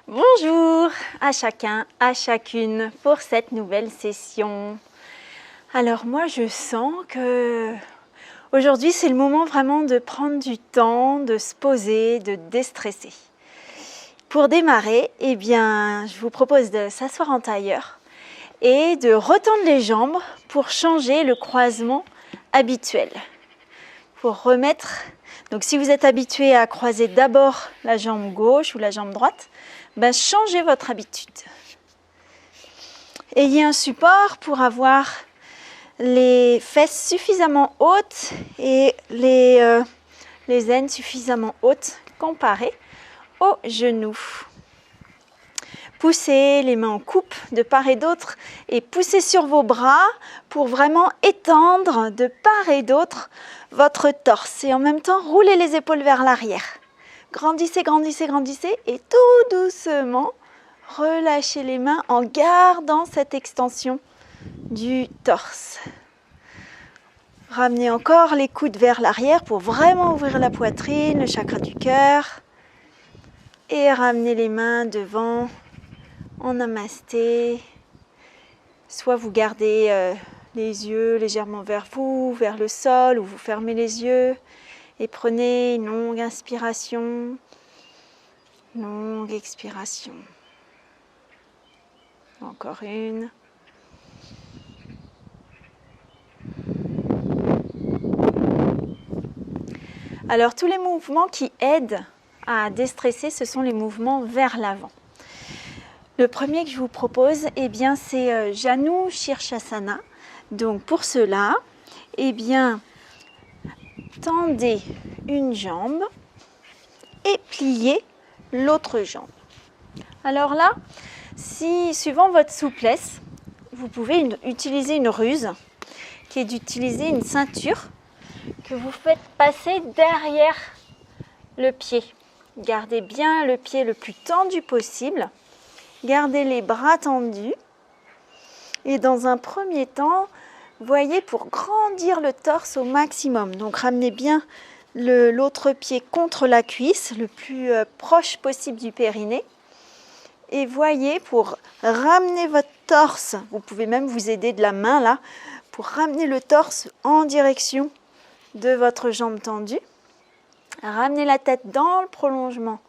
Bonjour à chacun, à chacune pour cette nouvelle session. Alors moi je sens que aujourd'hui c'est le moment vraiment de prendre du temps, de se poser, de déstresser. Pour démarrer, je vous propose de s'asseoir en tailleur et de retendre les jambes pour changer le croisement habituel. Pour remettre, donc si vous êtes habitué à croiser d'abord la jambe gauche ou la jambe droite, changez votre habitude. Ayez un support pour avoir les fesses suffisamment hautes et les aines suffisamment hautes comparées aux genoux. Poussez les mains en coupe de part et d'autre et poussez sur vos bras pour vraiment étendre de part et d'autre votre torse. Et en même temps, roulez les épaules vers l'arrière. Grandissez, grandissez, grandissez et tout doucement, relâchez les mains en gardant cette extension du torse. Ramenez encore les coudes vers l'arrière pour vraiment ouvrir la poitrine, le chakra du cœur. Et ramenez les mains devant en namasté. Soit vous gardez les yeux légèrement vers vous, vers le sol, ou vous fermez les yeux. Et prenez une longue inspiration, longue expiration. Encore une. Alors tous les mouvements qui aident à déstresser, ce sont les mouvements vers l'avant. Le premier que je vous propose, c'est Janu Shirshasana. Donc pour cela, tendez une jambe et pliez l'autre jambe. Alors là, si suivant votre souplesse, vous pouvez utiliser une ruse qui est d'utiliser une ceinture que vous faites passer derrière le pied. Gardez bien le pied le plus tendu possible. Gardez les bras tendus. Et dans un premier temps, voyez pour grandir le torse au maximum. Donc ramenez bien l'autre pied contre la cuisse, le plus proche possible du périnée. Et voyez pour ramener votre torse, vous pouvez même vous aider de la main là, pour ramener le torse en direction de votre jambe tendue. Ramenez la tête dans le prolongement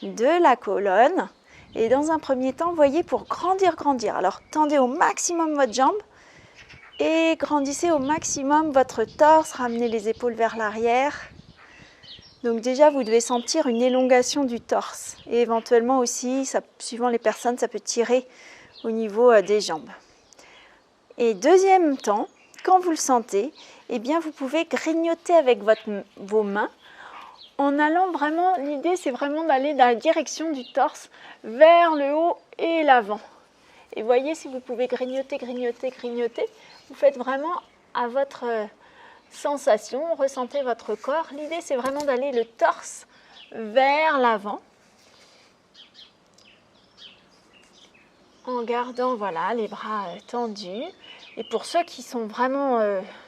de la colonne. Et dans un premier temps, voyez pour grandir. Alors tendez au maximum votre jambe et grandissez au maximum votre torse. Ramenez les épaules vers l'arrière. Donc déjà, vous devez sentir une élongation du torse. Et éventuellement aussi, suivant les personnes, ça peut tirer au niveau des jambes. Et deuxième temps, quand vous le sentez, vous pouvez grignoter avec vos mains. En allant vraiment, l'idée c'est vraiment d'aller dans la direction du torse vers le haut et l'avant. Et voyez si vous pouvez grignoter. Vous faites vraiment à votre sensation, ressentez votre corps. L'idée c'est vraiment d'aller le torse vers l'avant. En gardant les bras tendus. Et pour ceux qui sont vraiment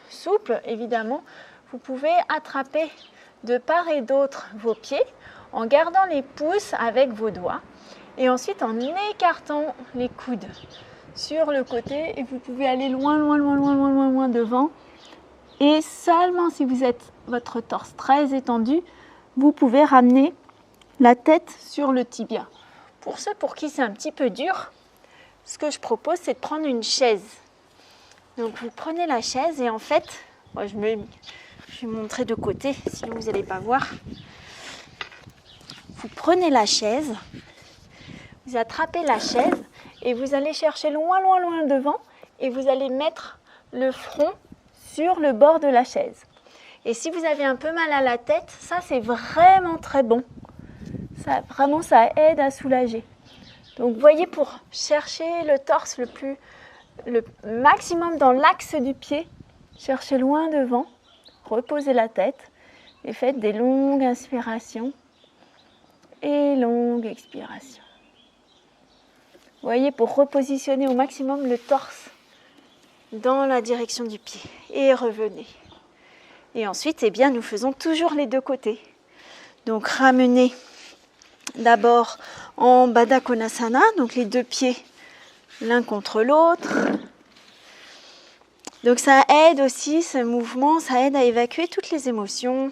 souples, évidemment, vous pouvez attraper de part et d'autre vos pieds en gardant les pouces avec vos doigts et ensuite en écartant les coudes sur le côté et vous pouvez aller loin devant et seulement si vous êtes votre torse très étendu, vous pouvez ramener la tête sur le tibia. Pour ceux pour qui c'est un petit peu dur, ce que je propose c'est de prendre une chaise. Donc vous prenez la chaise et en fait, je vais montrer de côté, sinon vous n'allez pas voir. Vous prenez la chaise, vous attrapez la chaise et vous allez chercher loin devant et vous allez mettre le front sur le bord de la chaise. Et si vous avez un peu mal à la tête, ça c'est vraiment très bon. Ça aide à soulager. Donc voyez pour chercher le torse le maximum dans l'axe du pied, cherchez loin devant. Reposez la tête et faites des longues inspirations et longues expirations. Voyez pour repositionner au maximum le torse dans la direction du pied. Et revenez. Et ensuite, nous faisons toujours les deux côtés. Donc ramenez d'abord en Baddha Konasana, donc les deux pieds l'un contre l'autre. Donc ça aide aussi, ce mouvement, ça aide à évacuer toutes les émotions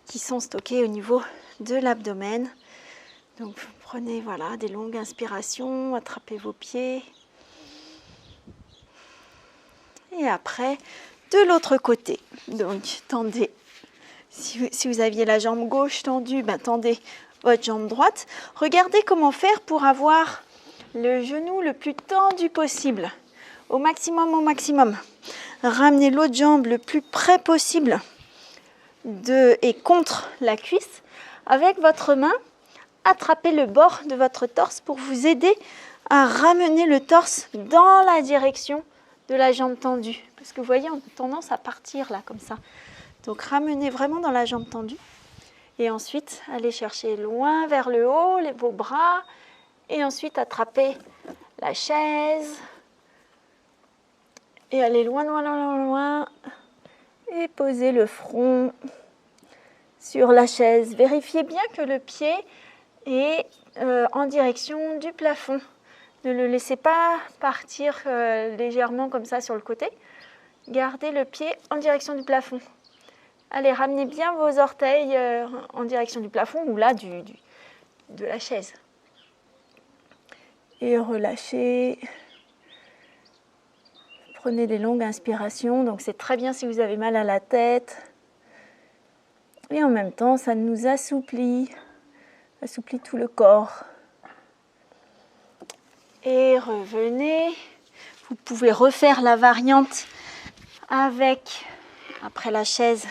qui sont stockées au niveau de l'abdomen. Donc prenez voilà, des longues inspirations, attrapez vos pieds. Et après, de l'autre côté, donc tendez. Si vous aviez la jambe gauche tendue, tendez votre jambe droite. Regardez comment faire pour avoir le genou le plus tendu possible, au maximum, au maximum. Ramenez l'autre jambe le plus près possible et contre la cuisse. Avec votre main, attrapez le bord de votre torse pour vous aider à ramener le torse dans la direction de la jambe tendue. Parce que vous voyez, on a tendance à partir là, comme ça. Donc ramenez vraiment dans la jambe tendue. Et ensuite, allez chercher loin vers le haut, vos bras. Et ensuite, attrapez la chaise. Et allez loin, loin, loin, loin, loin. Et posez le front sur la chaise. Vérifiez bien que le pied est en direction du plafond. Ne le laissez pas partir légèrement comme ça sur le côté. Gardez le pied en direction du plafond. Allez, ramenez bien vos orteils en direction du plafond ou là de la chaise. Et relâchez. Prenez des longues inspirations. Donc c'est très bien si vous avez mal à la tête. Et en même temps, ça nous assouplit tout le corps. Et revenez. Vous pouvez refaire la variante après la chaise,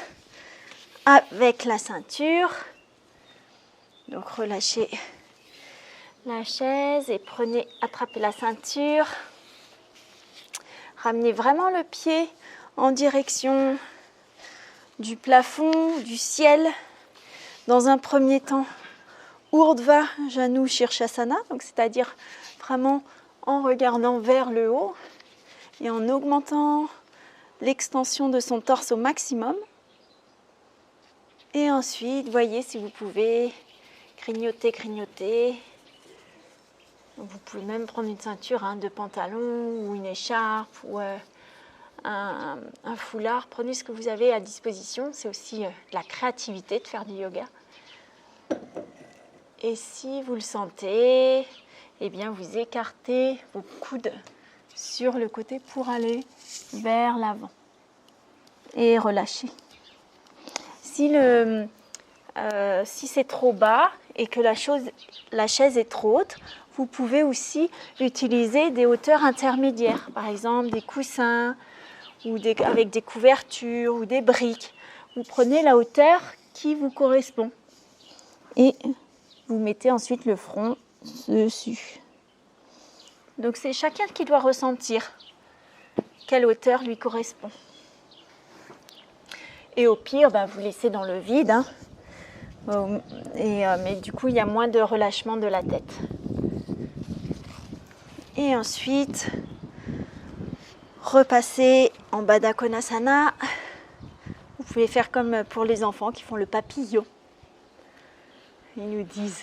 avec la ceinture. Donc relâchez la chaise et attrapez la ceinture. Ramenez vraiment le pied en direction du plafond, du ciel. Dans un premier temps, Urdhva Janu Shirshasana, donc c'est-à-dire vraiment en regardant vers le haut et en augmentant l'extension de son torse au maximum. Et ensuite, voyez si vous pouvez grignoter. Vous pouvez même prendre une ceinture de pantalon ou une écharpe ou un foulard. Prenez ce que vous avez à disposition. C'est aussi de la créativité de faire du yoga. Et si vous le sentez, eh bien vous écartez vos coudes sur le côté pour aller vers l'avant. Et relâchez. Si c'est trop bas et que la chaise est trop haute, vous pouvez aussi utiliser des hauteurs intermédiaires, par exemple des coussins ou avec des couvertures ou des briques. Vous prenez la hauteur qui vous correspond et vous mettez ensuite le front dessus. Donc c'est chacun qui doit ressentir quelle hauteur lui correspond. Et au pire, vous laissez dans le vide, mais du coup il y a moins de relâchement de la tête. Et ensuite, repassez en Baddha Konasana. Vous pouvez faire comme pour les enfants qui font le papillon. Ils nous disent.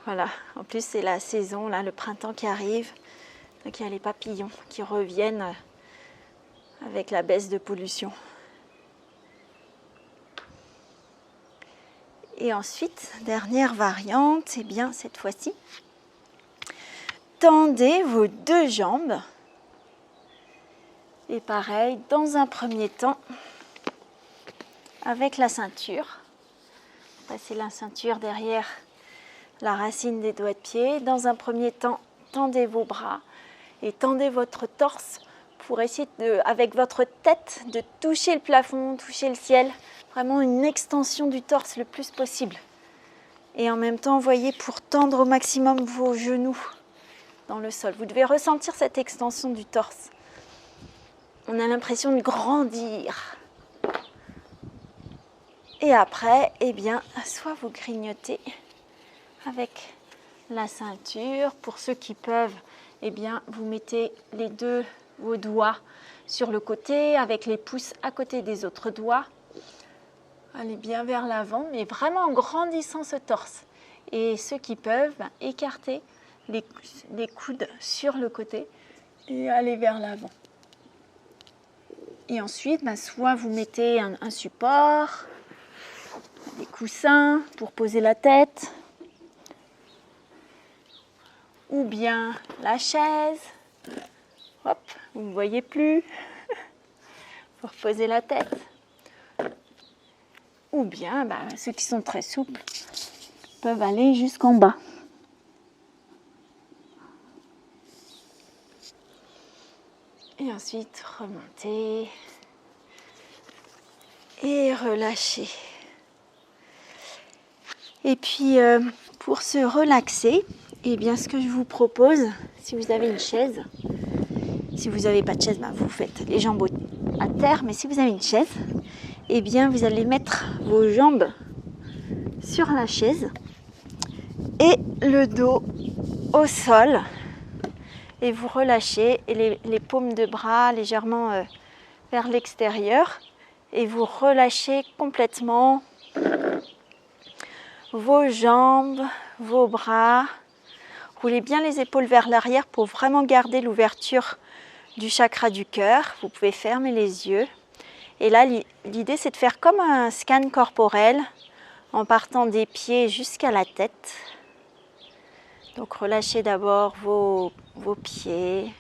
Voilà, en plus c'est la saison, là, le printemps qui arrive. Donc il y a les papillons qui reviennent avec la baisse de pollution. Et ensuite, dernière variante, eh bien cette fois-ci, tendez vos deux jambes. Et pareil, dans un premier temps, avec la ceinture. Passez la ceinture derrière la racine des doigts de pied. Dans un premier temps, tendez vos bras et tendez votre torse pour essayer, avec votre tête, de toucher le plafond, toucher le ciel. Vraiment une extension du torse le plus possible. Et en même temps, voyez, pour tendre au maximum vos genoux dans le sol. Vous devez ressentir cette extension du torse. On a l'impression de grandir. Et après, eh bien, soit vous grignotez avec la ceinture. Pour ceux qui peuvent, eh bien, vous mettez vos doigts sur le côté avec les pouces à côté des autres doigts. Allez bien vers l'avant, mais vraiment en grandissant ce torse. Et ceux qui peuvent, écarter les coudes sur le côté et aller vers l'avant. Et ensuite, soit vous mettez un support, des coussins pour poser la tête, ou bien la chaise. Hop, vous ne voyez plus pour poser la tête. Ou bien, ceux qui sont très souples peuvent aller jusqu'en bas. Et ensuite, remonter et relâcher. Et puis, pour se relaxer, eh bien, ce que je vous propose, si vous avez une chaise, si vous n'avez pas de chaise, vous faites les jambes à terre, mais si vous avez une chaise, eh bien, vous allez mettre vos jambes sur la chaise et le dos au sol. Et vous relâchez et les paumes de bras légèrement vers l'extérieur. Et vous relâchez complètement vos jambes, vos bras. Roulez bien les épaules vers l'arrière pour vraiment garder l'ouverture du chakra du cœur. Vous pouvez fermer les yeux. Et là, l'idée, c'est de faire comme un scan corporel en partant des pieds jusqu'à la tête. Donc, relâchez d'abord vos pieds.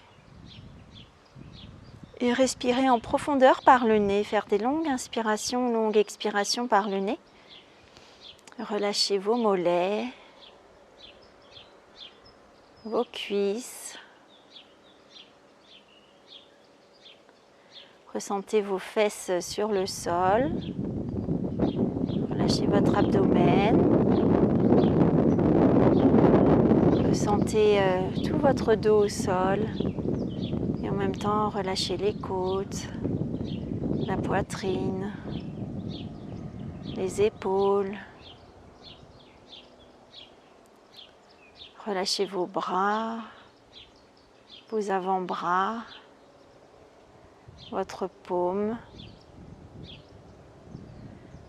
Et respirez en profondeur par le nez. Faire des longues inspirations, longues expirations par le nez. Relâchez vos mollets, vos cuisses. Ressentez vos fesses sur le sol. Relâchez votre abdomen. Ressentez tout votre dos au sol. Et en même temps, relâchez les côtes, la poitrine, les épaules. Relâchez vos bras, vos avant-bras, votre paume.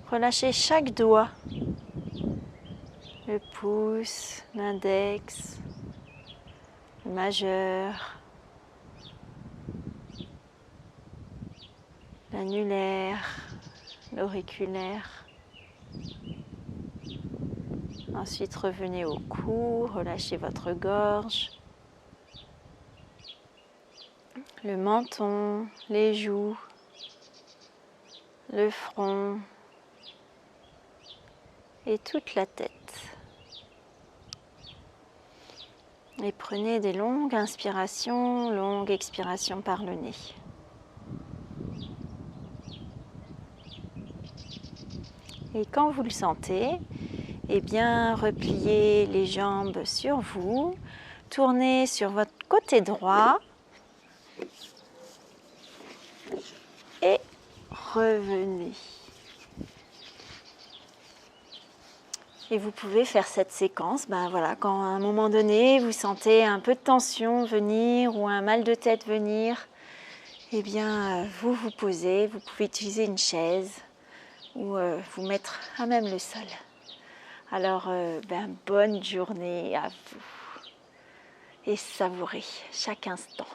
Relâchez chaque doigt, le pouce, l'index, le majeur, l'annulaire, l'auriculaire. Ensuite, revenez au cou, relâchez votre gorge, le menton, les joues, le front et toute la tête. Et prenez des longues inspirations, longues expirations par le nez. Et quand vous le sentez, eh bien, repliez les jambes sur vous, tournez sur votre côté droit et revenez. Et vous pouvez faire cette séquence, quand à un moment donné, vous sentez un peu de tension venir ou un mal de tête venir, eh bien, vous vous posez, vous pouvez utiliser une chaise ou vous mettre à même le sol. Alors, bonne journée à vous et savourez chaque instant.